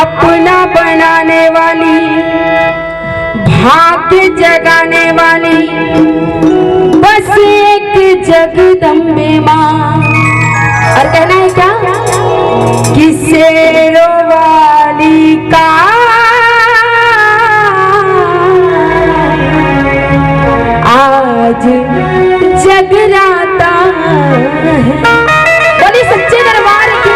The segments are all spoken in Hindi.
अपना बनाने वाली, भाग्य जगाने वाली, बस एक जगदम्बे माँ। और कहना है क्या कि शेरों वाली का आज जगराता है। बोली सच्चे दरबार की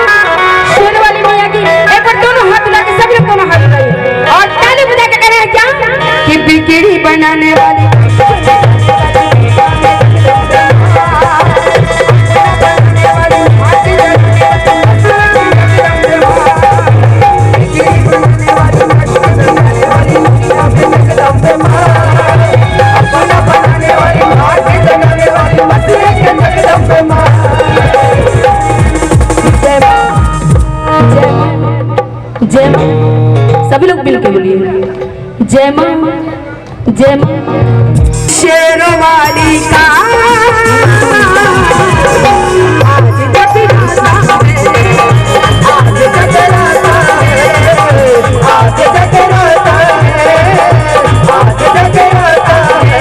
शेर वाली मैया की। एक बार दोनों हाथ उठा के सब लोग दोनों हाथ उठाइए और ताली बजा के कहना है क्या कि बिगड़ी बनाने वाली, जय मां। सभी लोग मिलकर बोलिए जय मां, जय मां। शेरों वाली का आज जगराता है, आज जगराता है, आज जगराता है, आज जगराता है।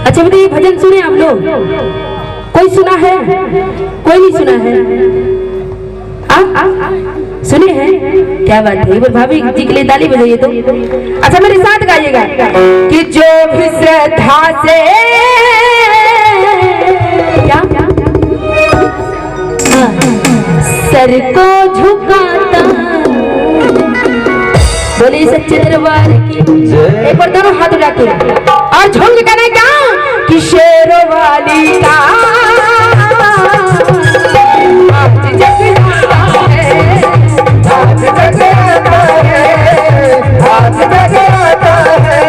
अच्छा बताइए, भजन सुने आप लोग? कोई सुना है? कोई नहीं सुना है? सुने हैं? क्या बात है। एक बार भाभी जी के लिए ताली बजाइए तो। अच्छा मेरे साथ गाइएगा कि जो भी श्रद्धा से क्या सर को झुकाता, बोले सच्चे दरबार की। एक बार दोनों हाथ उठा के और झूम के कहना क्या कि शेरों वाली का आज जगराता है, आज जगराता है, आज जगराता है।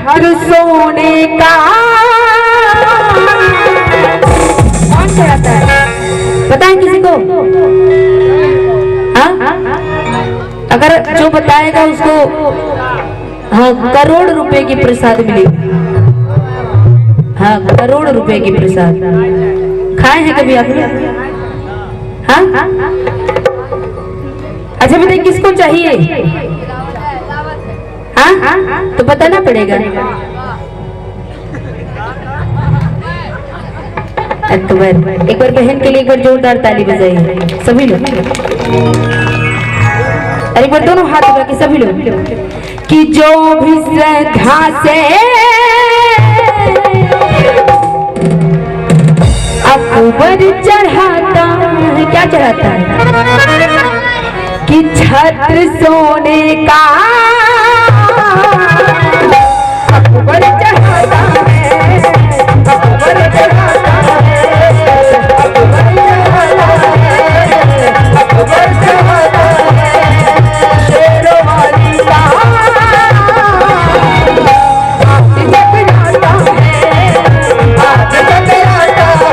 छत्र सोने का कौन चढ़ाता है पता है किसी को? हाँ अगर जो बताएगा उसको हाँ करोड़ रुपए की प्रसाद मिलेगी। हाँ करोड़ रुपए की प्रसाद। खाए हैं कभी आपने? हाँ अच्छा बताइए किसको चाहिए? हाँ तो बताना पड़ेगा। अकबर एक बार बहन के लिए एक बार जोरदार ताली बजाइए सभी लोग। अरे एक बार दोनों हाथ उठा के सभी लोग कि जो भी श्रद्धा से अकबर चढ़ाता है क्या चढ़ाता है कि छत्र सोने का अकबर चढ़ाता है अकबर चढ़ाता है अकबर चढ़ाता है शेरवाली का आज जगराता है आज जगराता है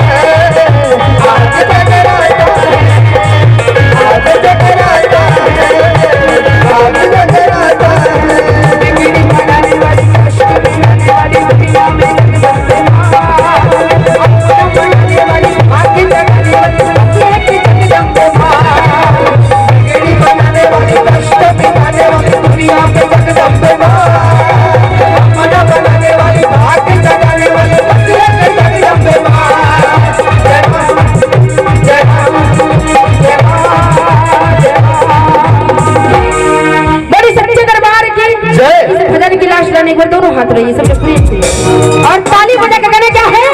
आज जगराता है आज जगराता आज जगराता है बिगड़ी बनाने वाली कष्ट बनाने वाली दुनिया में जगदम्बे माँ बनाने वाली भाग्य जगाने वाली जगदम्बे माँ बिगड़ी बनाने वाली कष्ट बनाने वाली दुनिया में जगदम्बे माँ बनाने वाली भाग्य जगाने वाली जगदम्बे माँ भजन की लाश लाने एक बार दोनों हाथ रहिए सब लोग प्लीज और ताली बजा के गाना क्या है